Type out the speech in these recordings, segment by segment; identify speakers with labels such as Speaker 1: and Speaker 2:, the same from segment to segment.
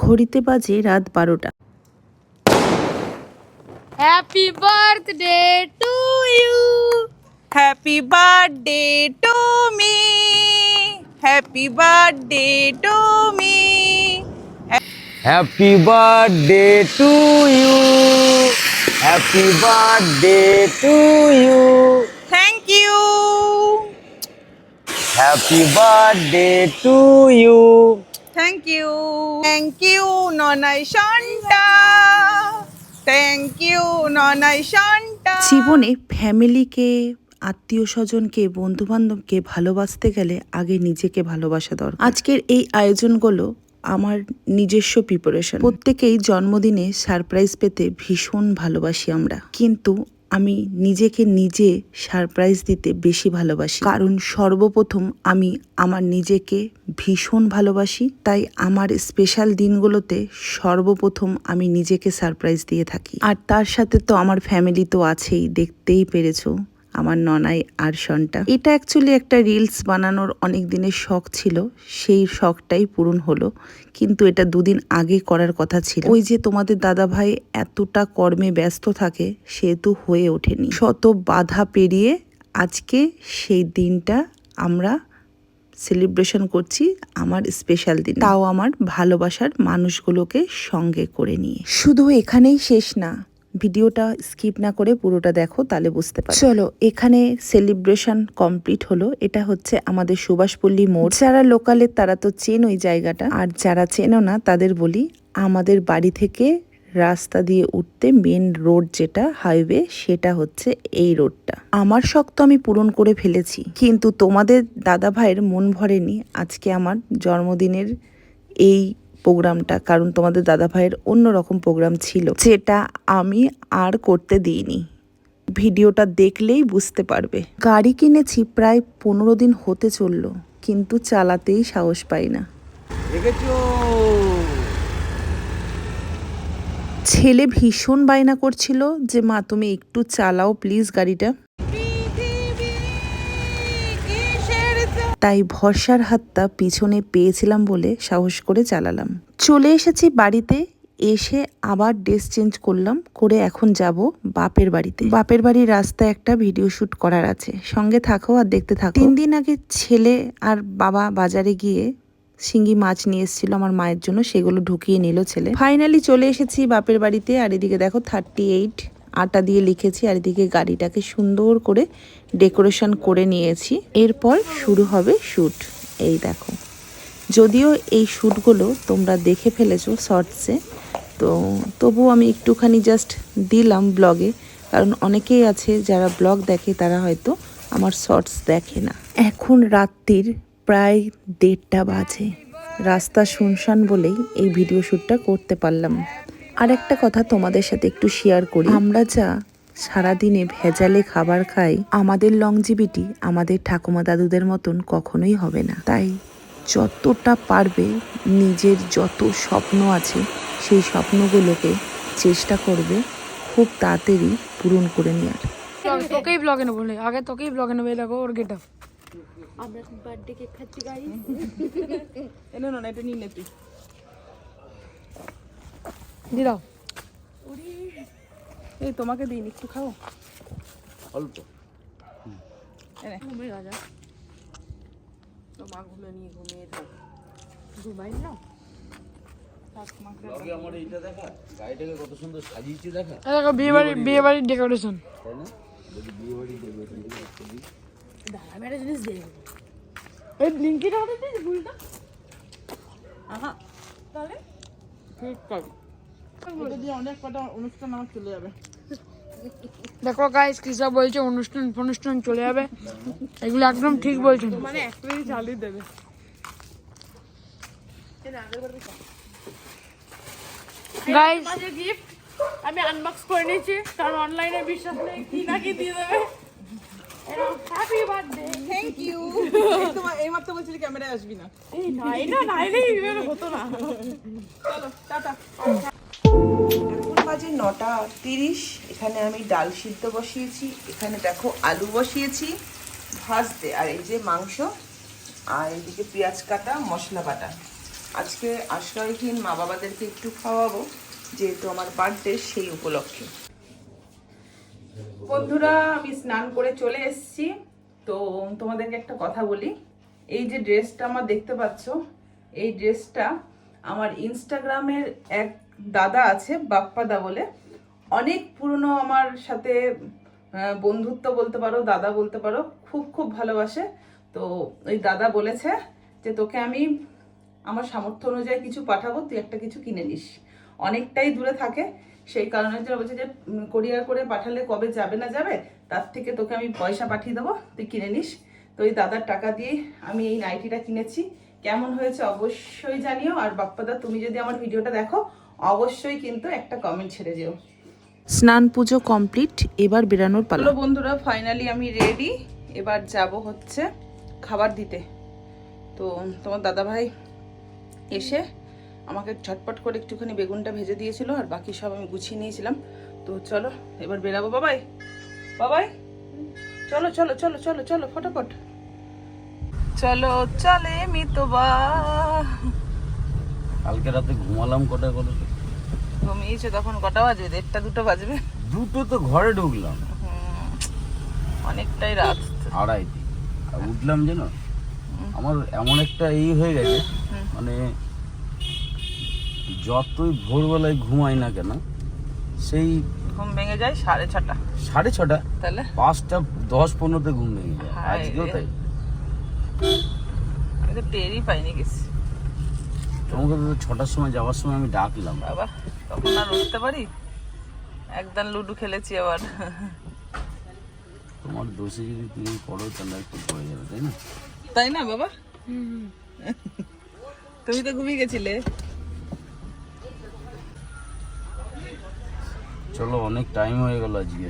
Speaker 1: ঘড়িতে বাজে রাত 12টা।
Speaker 2: Happy birthday to you,
Speaker 3: happy birthday to me, happy birthday to me.
Speaker 4: Happy birthday to you, happy birthday to you,
Speaker 3: thank you.
Speaker 4: Happy birthday to you.
Speaker 3: Thank you, thank you ননাই শান্তা, thank you ননাই শান্তা।
Speaker 1: জীবনে ফ্যামিলিকে, আত্মীয় স্বজনকে, বন্ধু বান্ধবকে ভালোবাসতে গেলে আগে নিজেকে ভালোবাসা দরকার। আজকের এই আয়োজনগুলো আমার নিজস্ব প্রিপারেশন। প্রত্যেকেই জন্মদিনে সারপ্রাইজ পেতে ভীষণ ভালোবাসি আমরা, কিন্তু আমি নিজেকে নিজে সারপ্রাইজ দিতে বেশি ভালোবাসি, কারণ সর্বপ্রথম আমি আমার নিজেকে ভীষণ ভালোবাসি। তাই আমার স্পেশাল দিনগুলোতে সর্বপ্রথম আমি নিজেকে সারপ্রাইজ দিয়ে থাকি। আর তার সাথে তো আমার ফ্যামিলি তো আছেই, দেখতেই পেরেছো আমার ননাই আর সনটা। এটা অ্যাকচুয়ালি একটা রিলস বানানোর অনেক দিনের শখ ছিল, সেই শখটাই পূরণ হলো, কিন্তু এটা 2 দিন আগে করার কথা ছিল। ওই যে তোমাদের দাদা ভাই এতটা কর্মে ব্যস্ত থাকে, সেহেতু হয়ে ওঠেনি। শত বাধা পেরিয়ে আজকে সেই দিনটা আমরা সেলিব্রেশন করছি, আমার স্পেশাল দিন, তাও আমার ভালোবাসার মানুষগুলোকে সঙ্গে করে নিয়ে। শুধু এখানেই শেষ না, ভিডিওটা স্কিপ না করে পুরোটা দেখো, তাহলে বুঝতে পারো। চলো, এখানে সেলিব্রেশন কমপ্লিট হলো। এটা হচ্ছে আমাদের সুভাষপল্লী মোড়। যারা লোকালের তারা তো চেন ওই জায়গাটা, আর যারা চেনো না তাদের বলি, আমাদের বাড়ি থেকে রাস্তা দিয়ে উঠতে মেন রোড যেটা হাইওয়ে, সেটা হচ্ছে এই রোডটা। আমার শখ তো আমি পূরণ করে ফেলেছি, কিন্তু তোমাদের দাদা ভাইয়ের মন ভরেনি আজকে আমার জন্মদিনের এই প্রোগ্রামটা, কারণ তোমাদের দাদা ভাইয়ের অন্যরকম প্রোগ্রাম ছিল, যেটা আমি আর করতে দিইনি। ভিডিওটা দেখলেই বুঝতে পারবে। গাড়ি কিনেছি প্রায় 15 দিন হতে চললো, কিন্তু চালাতেই সাহস পাই না। ছেলে ভীষণ বায়না করছিল যে মা তুমি একটু চালাও প্লিজ গাড়িটা, তাই ভরসার হাতটা পিছনে পেয়েছিলাম বলে সাহস করে চালালাম। চলে এসেছি বাড়িতে, এসে আবার ড্রেস চেঞ্জ করলাম, করে এখন যাব বাপের বাড়িতে। বাপের বাড়ির রাস্তায় একটা ভিডিও শুট করার আছে, সঙ্গে থাকো আর দেখতে থাকো। 3 দিন আগে ছেলে আর বাবা বাজারে গিয়ে শিঙ্গি মাছ নিয়ে এসেছিল আমার মায়ের জন্য, সেগুলো ঢুকিয়ে নিল ছেলে। ফাইনালি চলে এসেছি বাপের বাড়িতে। আর এদিকে দেখো 38 আটা দিয়ে লিখেছি, আর এদিকে গাড়িটাকে সুন্দর করে ডেকোরেশন করে নিয়েছি। এরপর শুরু হবে শ্যুট। এই দেখো, যদিও এই শ্যুটগুলো তোমরা দেখে ফেলেছো শর্টসে, তো তবুও আমি একটুখানি জাস্ট দিলাম ব্লগে, কারণ অনেকেই আছে যারা ব্লগ দেখে তারা হয়তো আমার শর্টস দেখে না। এখন রাত্রির প্রায় 1:30 বাজে, রাস্তা শুনশান বলেই এই ভিডিও শ্যুটটা করতে পারলাম। আর একটা কথা তোমাদের সাথে একটু শেয়ার করি, আমরা যা সারাদিনে ভেজালে খাবার খাই, আমাদের লংজিভিটি আমাদের ঠাকুমা দাদুদের মতন কখনোই হবে না। তাই যতটা পারবে নিজের যত স্বপ্ন আছে সেই স্বপ্নগুলোকে চেষ্টা করবে খুব তাড়াতাড়ি পূরণ করে নেওয়ার।
Speaker 2: তোকেই ব্লগে নেবো, আগে তোকেই ব্লগে নেবো। দেখো ওর গেট আপ।
Speaker 5: আমরা বার্থডে কেক খাচ্ছি গাইস।
Speaker 3: এনে না, এটা নিয়ে নে তুই।
Speaker 2: দি দাও।
Speaker 3: এই তোমাকে দিন, একটু খাও
Speaker 4: অল্প।
Speaker 3: এনে
Speaker 5: ঘুমিয়ে রাজা
Speaker 3: তো মা নিয়ে ঘুমিয়ে থাক।
Speaker 5: ঘুমাই না।
Speaker 4: আমার এইটা দেখা, গাড়িটাকে কত সুন্দর সাজিয়েছি দেখা।
Speaker 2: দেখো বিয়ে বাড়ির ডেকোরেশন।
Speaker 4: তাই না? যদি বিয়ে বাড়ি ডেকোরেশন
Speaker 5: দাঁড়া মেরে জিনিস দে।
Speaker 2: এই ব্লিঙ্কিটা হতে দিস ভুলটা।
Speaker 3: আহা,
Speaker 5: তাহলে
Speaker 3: ঠিক আছে। এটা দিয়ে অনেক কটা অনুষ্ঠান আমার চলে যাবে।
Speaker 2: দেখো গাইস কিসব বলছে, অনুষ্ঠান চলে যাবে, এগুলো একদম ঠিক বলছেন।
Speaker 3: মানে এক মিনিট চালিয়ে দেবে।
Speaker 2: গাইস
Speaker 5: আমাদের গিফট আমি আনবক্স করে নিয়েছি, কারণ অনলাইনে বিশ্বাস নেই কি না কি দিয়ে দেবে। Happy birthday.
Speaker 3: Thank you. তোমার এইমাত্র বলছিলি ক্যামেরায় আসবি না।
Speaker 5: এই নাই না, নাইলে এইভাবে হতো না।
Speaker 3: চলো টাটা।
Speaker 1: এখন বাজে 9:30। এখানে আমি ডাল সিদ্ধ বসিয়েছি, এখানে দেখো আলু বসিয়েছি ভাজতে, আর এই যে মাংস, আর এদিকে পেঁয়াজ কাটা, মশলা বাটা। আজকে আশ্রয়হীন মা বাবাদেরকে একটু খাওয়াবো, যেহেতু আমার বার্থডে সেই উপলক্ষে। বন্ধুরা, আমি স্নান করে চলে এসেছি। তো তোমাদেরকে একটা কথা বলি, এই যে ড্রেসটা আমার দেখতে পাচ্ছ, এই ড্রেসটা আমার ইনস্টাগ্রামের এক দাদা আছে, বাপ্পাদা বলে, অনেক পুরনো আমার সাথে বন্ধুত্ব বলতে পারো, দাদা বলতে পারো, খুব খুব ভালোবাসে। তো ওই দাদা বলেছে যে তোকে আমি আমার সামর্থ্য অনুযায়ী কিছু পাঠাবো, তুই একটা কিছু কিনে নিস। অনেকটাই দূরে থাকে, সেই কারণের জন্য বলছে যে কোরিয়ার করে পাঠালে কবে যাবে না যাবে, তার থেকে তোকে আমি পয়সা পাঠিয়ে দেবো, তুই কিনে নিস। তো ওই দাদার টাকা দিয়ে আমি এই নাইটিটা কিনেছি। কেমন হয়েছে অবশ্যই জানিও। আর বাপ্পাদা, তুমি যদি আমার ভিডিওটা দেখো অবশ্যই কিন্তু একটা কমেন্ট ছেড়ে যেও। স্নান পুজো কমপ্লিট, এবার বেরানোর পালা। হ্যালো বন্ধুরা, ফাইনালি আমি রেডি। এবার যাব হচ্ছে খাবার দিতে। তো তোমার দাদা ভাই এসে আমাকে ঝটপট করে একটুখানি বেগুনটা ভেজে দিয়েছিল, আর বাকি সব আমি গুছিয়ে নিয়েছিলাম। তো চলো এবার বেরাবো। বাবাই, বাবাই, চলো চলো চলো চলো চলো ফটাফট চলো, চলে মিতবা।
Speaker 4: কালকে রাতে ঘুমালাম কটা করে?
Speaker 1: ঘুমিয়েছে তখন কটা বাজবে? 1টা 2টা বাজবে।
Speaker 4: 2টো তো ঘরে ঢুকলাম,
Speaker 1: অনেকটাই রাত।
Speaker 4: 2:30 আর উঠলাম যেন আমার এমন একটা এই হয়ে গেছে, মানে যতই ভোরবেলায় ঘুমাই না কেন সেই
Speaker 1: ঘুম ভেঙে যায় 6:30।
Speaker 4: 6:30,
Speaker 1: তাহলে
Speaker 4: 5:10-15 ঘুম ভেঙে যায়।
Speaker 1: হায়
Speaker 4: আজকেও
Speaker 1: রে।
Speaker 4: তাই।
Speaker 1: আমি তো টেরই পাইনি কিছু।
Speaker 4: তোমাকে তো 6টার সময় যাওয়ার সময় আমি ডাকলাম।
Speaker 1: বাবা, তখন আর উঠতে পারি? একদম লুডো খেলেছি আবার।
Speaker 4: তোমার দোষে যদি তুমি করো তাহলে একটু পড়ে যাবে, তাই না?
Speaker 1: তাই না বাবা? তুমি তো ঘুমিয়ে গেছিলে।
Speaker 4: চলো, অনেক টাইম হয়ে গেল আজকে।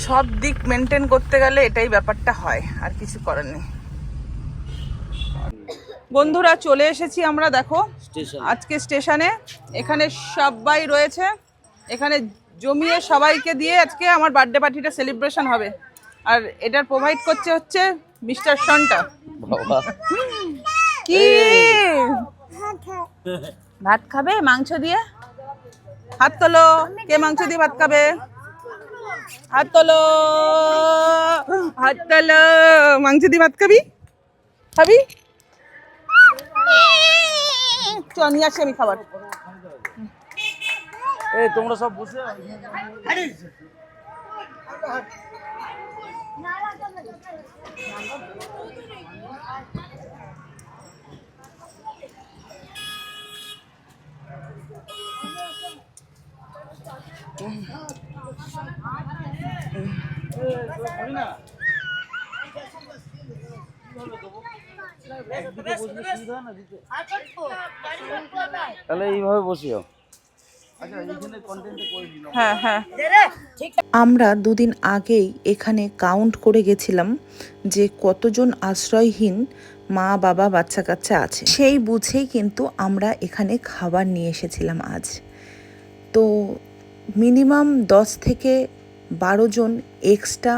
Speaker 1: সব দিক মেনটেন করতে গেলে এটাই ব্যাপারটা হয়, আর কিছু করার নেই। বন্ধুরা, চলে এসেছি আমরা, দেখো আজকে স্টেশনে। এখানে সবাই রয়েছে, এখানে জমিয়ে সবাইকে দিয়ে আজকে আমার বার্থডে পার্টিটা সেলিব্রেশন হবে। আর এটার প্রোভাইড করছে হচ্ছে মিস্টার সন্টা।
Speaker 4: বাবা,
Speaker 1: কি ভাত খাবে মাংস দিয়ে? হাত তোলো, কে মাংস দিয়ে ভাত খাবে? হাত তোলো, হাত তোলো। মাংস দিয়ে ভাত খাবি? খাবি? চল নিয়ে আসি আমি খাবার।
Speaker 4: এই তোমরা সব বসে তাহলে এইভাবে বসিও।
Speaker 1: হ্যাঁ হ্যাঁ, আমরা দুদিন আগেই এখানে কাউন্ট করে গেছিলাম যে কতজন আশ্রয়হীন মা বাবা বাচ্চা কাচ্চা আছে। সেই বুঝেই কিন্তু আমরা এখানে খাবার নিয়ে এসেছিলাম আজ। তো মিনিমাম 10 থেকে 12 জন এক্সট্রা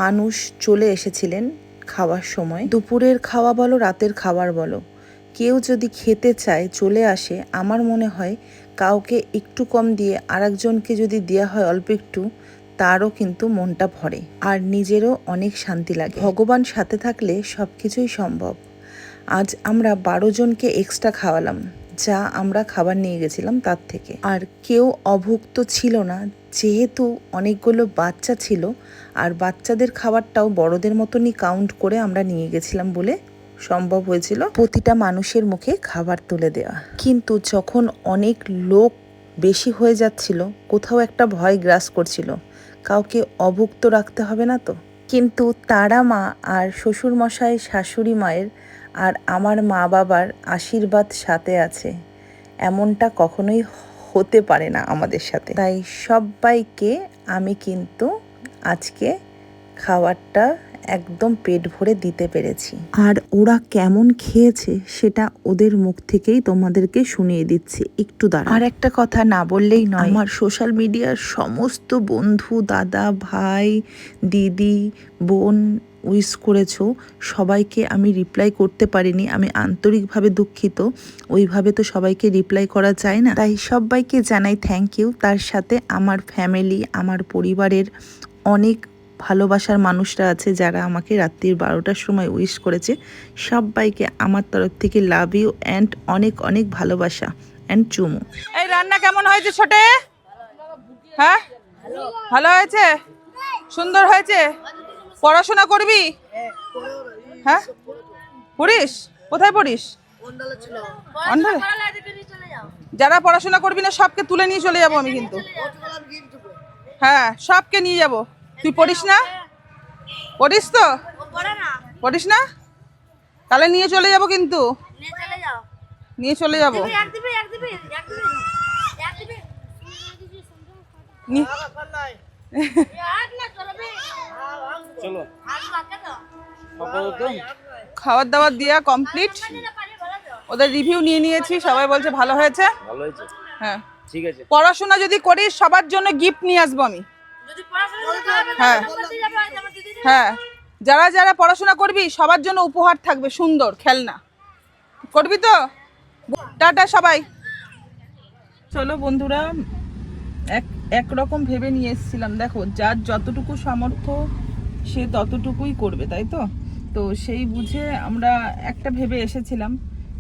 Speaker 1: মানুষ চলে এসেছিলেন খাওয়ার সময়। দুপুরের খাওয়া বলো, রাতের খাবার বলো, কেউ যদি খেতে চায় চলে আসে। আমার মনে হয় কাউকে একটু কম দিয়ে আরেকজনকে যদি দেওয়া হয় অল্প একটু, তারও কিন্তু মনটা ভরে আর নিজেরও অনেক শান্তি লাগে। ভগবান সাথে থাকলে সব কিছুই সম্ভব। আজ আমরা 12 জনকে এক্সট্রা খাওয়ালাম, যা আমরা খাবার নিয়ে গেছিলাম তার থেকে। আর কেউ অভুক্ত ছিল না, যেহেতু অনেকগুলো বাচ্চা ছিল, আর বাচ্চাদের খাবারটাও বড়দের মতনই কাউন্ট করে আমরা নিয়ে গেছিলাম বলে সম্ভব হয়েছিল প্রতিটা মানুষের মুখে খাবার তুলে দেওয়া। কিন্তু যখন অনেক লোক বেশি হয়ে যাচ্ছিল, কোথাও একটা ভয় গ্রাস করছিল, কাউকে অভুক্ত রাখতে হবে না তো। কিন্তু তারা মা আর শ্বশুর মশাই, শাশুড়ি মায়ের আর আমার মা বাবার আশীর্বাদ সাথে আছে, এমনটা কখনোই হতে পারে না আমাদের সাথে। তাই সবাইকে আমি কিন্তু আজকে খাবারটা একদম পেট ভরে দিতে পেরেছি। আর ওরা কেমন খেয়েছে সেটা ওদের মুখ থেকেই তোমাদেরকে শুনিয়ে দিচ্ছে, একটু দাঁড়া। আর একটা কথা না বললেই নয়, আমার সোশ্যাল মিডিয়ার সমস্ত বন্ধু, দাদা, ভাই, দিদি, বোন, উইশ করেছো, সবাইকে আমি রিপ্লাই করতে পারিনি। আমি আন্তরিকভাবে দুঃখিত, ওইভাবে তো সবাইকে রিপ্লাই করা যায় না। তাই সবাইকে জানাই থ্যাংক ইউ। তার সাথে আমার ফ্যামিলি, আমার পরিবারের অনেক ভালোবাসার মানুষরা আছে যারা আমাকে রাত্রির 12টার সময় উইশ করেছে। সবাইকে আমার তরফ থেকে লাভ ইউ অ্যান্ড অনেক অনেক ভালোবাসা অ্যান্ড চুমু।
Speaker 3: এই রান্না কেমন হয়েছে ছোটে? হ্যাঁ, ভালো হয়েছে, সুন্দর হয়েছে। পড়াশোনা করবি? হ্যাঁ, পড়িস? কোথায় পড়িস? অন্ডালে? যারা পড়াশোনা করবি না সবকে তুলে নিয়ে চলে যাবো আমি কিন্তু। হ্যাঁ, সবকে নিয়ে যাব। তুই পড়িস না? পড়িস তো? পড়িস না? তাহলে নিয়ে চলে যাব কিন্তু। নিয়ে চলে যাব। খাবার দাবার দেওয়া কমপ্লিট, ওদের রিভিউ নিয়ে নিয়েছি, সবাই বলছে ভালো হয়েছে।
Speaker 4: ভালো হয়েছে,
Speaker 3: হ্যাঁ
Speaker 4: ঠিক আছে।
Speaker 3: পড়াশোনা যদি করিস সবার জন্য গিফট নিয়ে আসবো আমি। হ্যাঁ হ্যাঁ, যারা যারা পড়াশোনা করবি সবার জন্য উপহার থাকবে, সুন্দর খেলনা। করবি তো? টাটা সবাই। চলো বন্ধুরা, একরকম ভেবে নিয়ে এসেছিলাম, দেখো যার যতটুকু সামর্থ্য সে ততটুকুই করবে, তাই তো? তো সেই বুঝে আমরা একটা ভেবে এসেছিলাম,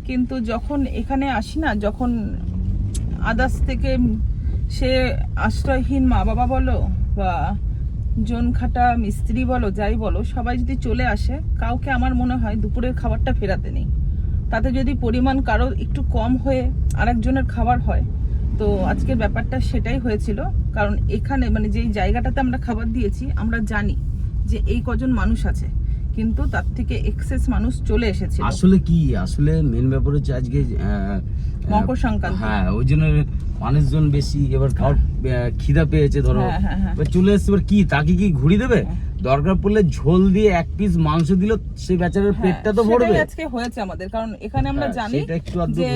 Speaker 3: কিন্তু যখন এখানে আসি না, যখন আদার্স থেকে সে আশ্রয়হীন মা বাবা বলো বা জন খাটা মিস্ত্রি বলো, যাই বলো, সবাই যদি চলে আসে, কাউকে আমার মনে হয় দুপুরের খাবারটা ফেরাতে নেই। তাতে যদি পরিমাণ কারো একটু কম হয়ে আরেকজনের খাবার হয়, তো আজকের ব্যাপারটা সেটাই হয়েছিল। কারণ এখানে মানে যেই জায়গাটাতে আমরা খাবার দিয়েছি, আমরা জানি যে এই কজন মানুষ আছে, কিন্তু তার থেকে এক্সেস মানুষ চলে এসেছে।
Speaker 4: আসলে কি, আসলে মেন ব্যাপার হচ্ছে আজকে
Speaker 3: মকর সংক্রান্তি।
Speaker 4: হ্যাঁ, ওই জন্য মানুষজন বেশি। এবার খাওয়ার খিদা পেয়েছে ধরো, এবার চলে এসছে। এবার কি তাকে কি ঘুরি দেবে? দরকার পড়লে ঝোল দিয়ে এক পিস মাংস দিল, সেই বেচারার পেটটা তো ভরবে।
Speaker 3: আজকে হয়েছে আমাদের, কারণ এখানে আমরা জানি যে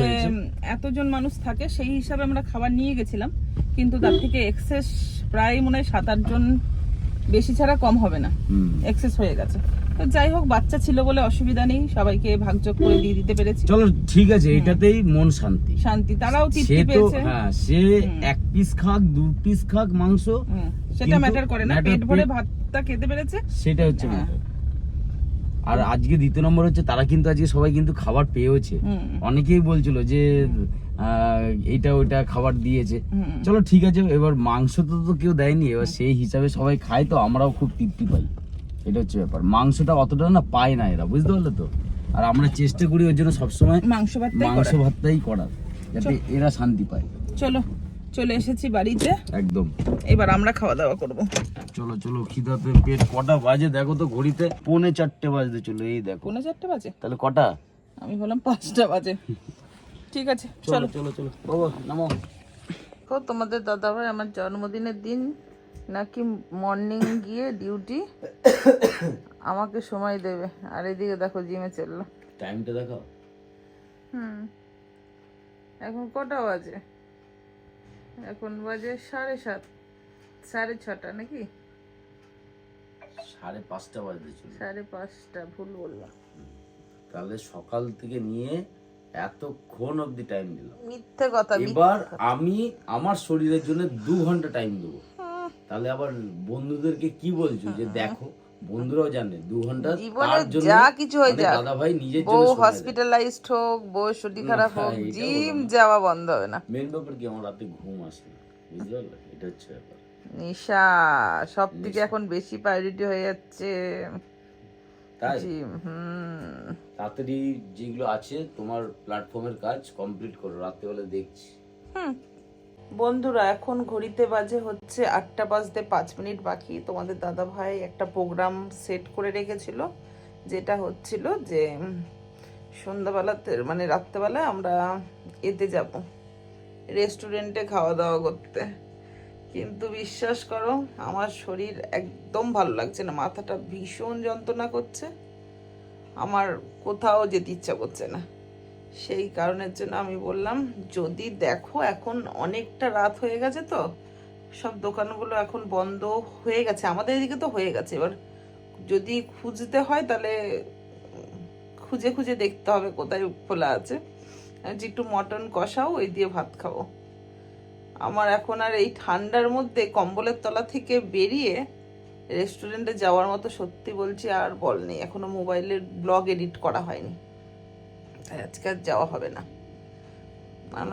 Speaker 3: এতজন মানুষ থাকে, সেই হিসাবে আমরা খাবার নিয়ে গেছিলাম, কিন্তু তার থেকে এক্সেস প্রায় মনে হয় 7-8 জন বেশি ছাড়া কম হবে না, এক্সেস হয়ে গেছে। তো যাই হোক, বাচ্চা ছিল বলে অসুবিধা নেই, সবাইকে ভাগযোগ করে দিয়ে দিতে পেরেছি।
Speaker 4: চলো ঠিক আছে, এটাতেই মন শান্তি শান্তি।
Speaker 3: তারাও তৃপ্তি পেয়েছে।
Speaker 4: হ্যাঁ, সে এক পিস খাক 2 পিস খাক মাংস,
Speaker 3: সেটা ম্যাটার করে না, পেট ভরে ভাতটা খেতে পেরেছে, সেটা হচ্ছে ম্যাটার।
Speaker 4: আর আজকে দ্বিতীয় নম্বর হচ্ছে তারা কিন্তু আজকে সবাই কিন্তু খাবার পেয়েছে। অনেকেই বলছিল যে এইটা ওইটা খাবার দিয়েছে। চলো ঠিক আছে, এবার মাংস তো কেউ দেয়নি, এবার সেই হিসাবে সবাই খায়, তো আমরাও খুব তৃপ্তি পাই। এটা হচ্ছে ব্যাপার। মাংসটা অতটা না পায় না এরা, বুঝতে পারলে তো? আর আমরা চেষ্টা করি ওর জন্য সবসময় মাংস ভাতটাই করার, যাতে এরা শান্তি পায়।
Speaker 3: চলো, চলে এসেছি বাড়িতে
Speaker 4: একদম।
Speaker 3: এবার আমরা খাওয়া দাওয়া করব।
Speaker 4: চলো চলো, খিদাতে পেট কটা বাজে দেখো তো ঘড়িতে, 3:45 বাজতে চলো। এই দেখো
Speaker 3: 3:45 বাজে,
Speaker 4: তাহলে কটা?
Speaker 3: আমি বললাম 5টা বাজে। ঠিক আছে, চলো
Speaker 4: চলো চলো বাবা নামো।
Speaker 3: তোমাদের দাদাভাই আমার জন্মদিনের দিন নাকি মর্নিং গিয়ে ডিউটি আমাকে সময় দেবে, আর এদিকে দেখো জিমে চললো।
Speaker 4: টাইমটা দেখো।
Speaker 3: এখন কটা বাজে? এখন বাজে 7:30, 6:30 নাকি?
Speaker 4: 5:30 বাজতে চলো।
Speaker 3: 5:30, ভুল বললাম।
Speaker 4: তাহলে সকাল থেকে নিয়ে এতক্ষণ অবধি টাইম দিলাম,
Speaker 3: মিথ্যে কথা।
Speaker 4: এবার আমি আমার শরীরের জন্য 2 ঘন্টা টাইম দেবো, তাহলে আবার বন্ধুদেরকে কি বলছো যে দেখো, বন্ধুরাও জানে 2 ঘন্টা তার জন্য যা কিছু হয়ে যায়, দাদা ভাই নিজের জন্য
Speaker 3: বউ হসপিটালাইজড হোক, বউ শরীর খারাপ হোক, জিম যাওয়া বন্ধ হবে না।
Speaker 4: মেন ব্যাপার কি, আমার রাতে ঘুম আসে না, বুঝতে পারলে? এটা হচ্ছে ব্যাপার।
Speaker 3: নেশা সব থেকে এখন বেশি প্রায়োরিটি হয়ে যাচ্ছে,
Speaker 4: তাই
Speaker 3: জিম।
Speaker 4: তাড়াতাড়ি যেগুলো আছে তোমার প্ল্যাটফর্মের কাজ কমপ্লিট করো, রাত্রেবেলা দেখছি।
Speaker 3: বন্ধুরা, এখন ঘড়িতে বাজে হচ্ছে 8:05 বাকি। তোমাদের দাদা ভাই একটা প্রোগ্রাম সেট করে রেখেছিল, যেটা হচ্ছিল যে সন্ধ্যাবেলাতে মানে রাত্রেবেলায় আমরা এতে যাব, রেস্টুরেন্টে খাওয়া দাওয়া করতে। কিন্তু বিশ্বাস করো, আমার শরীর একদম ভালো লাগছে না, মাথাটা ভীষণ যন্ত্রণা করছে, আমার কোথাও যেতে ইচ্ছা করছে না। সেই কারণের জন্য আমি বললাম, যদি দেখো এখন অনেকটা রাত হয়ে গেছে, তো সব দোকানগুলো এখন বন্ধ হয়ে গেছে, আমাদের এদিকে তো হয়ে গেছে, এবার যদি খুঁজতে হয় তাহলে খুঁজে খুঁজে দেখতে হবে কোথায় খোলা আছে। আমি একটু মটন কষাও, ওই দিয়ে ভাত খাবো। আমার এখন আর এই ঠান্ডার মধ্যে কম্বলের তলা থেকে বেরিয়ে রেস্টুরেন্টে যাওয়ার মতো সত্যি বলছি আর বল নেই। এখনো মোবাইলের ব্লগ এডিট করা হয়নি, তাই আজকে আর যাওয়া হবে না।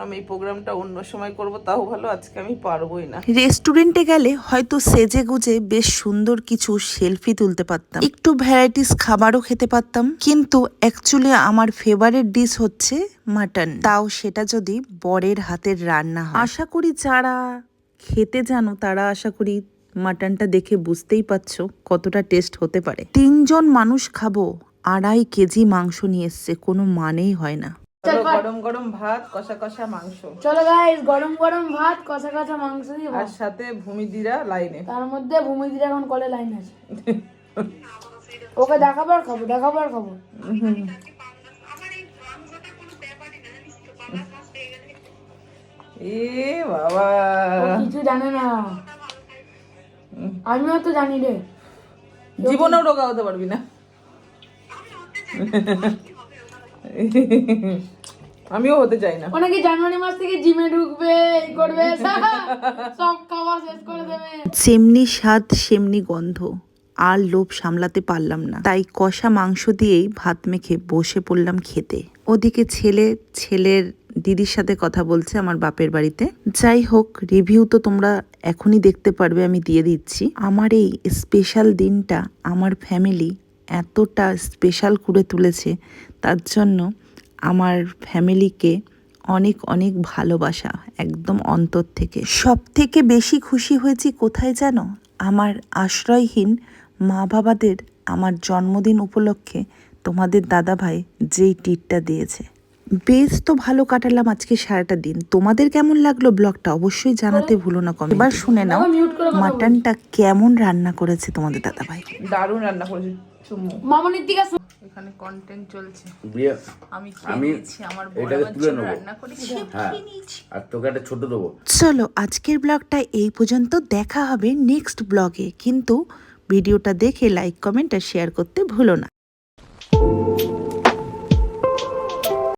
Speaker 3: আমি এই প্রোগ্রামটা অন্য সময় করব, তাও ভালো, আজকে আমি পারবোই না।
Speaker 1: রেস্টুরেন্টে গেলে হয়তো সেজে গুজে বেশ সুন্দর কিছু সেলফি তুলতে পারতাম, একটু ভ্যারাইটিস খাবারও খেতে পারতাম, কিন্তু অ্যাকচুয়ালি আমার ফেভারিট ডিশ হচ্ছে মাটন, তাও সেটা যদি বরের হাতের রান্না হয়। আশা করি যারা খেতে জানো তারা আশা করি মাটনটা দেখে বুঝতেই পারছো কতটা টেস্ট হতে পারে। 3 জন মানুষ খাবো, 2.5 কেজি মাংস নিয়ে এসছে, কোনো মানেই হয় না।
Speaker 3: গরম গরম ভাত, কষা কষা মাংস,
Speaker 2: চলো গাইস, গরম গরম ভাত, কষা কষা মাংস দিয়ে
Speaker 3: আর সাথে ভূমিদিরা লাইনে।
Speaker 2: তার মধ্যে ভূমিদির এখন কলে লাইন আছে। ওকে দেখাবো আর খাবো, দেখাবো আর খাবো।
Speaker 3: এ বাবা,
Speaker 2: ও কিছু জানে না, আমিও তো জানি রে।
Speaker 3: জীবনেও রোগা হতে পারবি না। আমিও হতে চাই না।
Speaker 2: অনেকে জানুয়ারি মাস থেকে জিমে ঢুকবে, এই করবে, সব খাওয়া শেষ করে দেবে।
Speaker 1: যেমনি স্বাদ সেমনি গন্ধ, আর লোভ সামলাতে পারলাম না, তাই কষা মাংস দিয়েই ভাত মেখে বসে পড়লাম খেতে। ওদিকে ছেলের দিদির সাথে কথা বলছে আমার বাপের বাড়িতে। যাই হোক, রিভিউ তো তোমরা এখনই দেখতে পারবে, আমি দিয়ে দিচ্ছি। আমার এই স্পেশাল দিনটা আমার ফ্যামিলি এতটা স্পেশাল করে তুলেছে, তার জন্য আমার ফ্যামিলিকে অনেক অনেক ভালোবাসা, একদম অন্তর থেকে। সব থেকে বেশি খুশি হয়েছি কোথায় জানো? আমার আশ্রয়হীন মা বাবাদের আমার জন্মদিন উপলক্ষে তোমাদের দাদাভাই যেই ট্রিটটা দিয়েছে। বেশ তো ভালো কাটালাম আজকে সারাটা দিন। তোমাদের কেমন লাগলো ব্লগটা অবশ্যই জানাতে ভুলো না কমেন্টে। এবার শুনে নাও মাটনটা কেমন রান্না করেছে তোমাদের দাদাভাই।
Speaker 3: দারুণ রান্না করেছি চুম্মু।
Speaker 2: মামনির দিকে
Speaker 3: এখানে কন্টেন্ট চলছে। আমি
Speaker 4: আমি
Speaker 3: খেয়েছি, আমার বড়
Speaker 4: এটাকে তুলে
Speaker 3: বাচ্চা
Speaker 4: নেবো।
Speaker 3: রান্না করেছি।
Speaker 4: হ্যাঁ, আর তোকে একটা ছোট দেবো।
Speaker 1: চলো আজকের ব্লগটা এই পর্যন্ত, দেখা হবে নেক্সট ব্লগে। কিন্তু ভিডিওটা দেখে লাইক কমেন্ট আর শেয়ার করতে ভুলো না।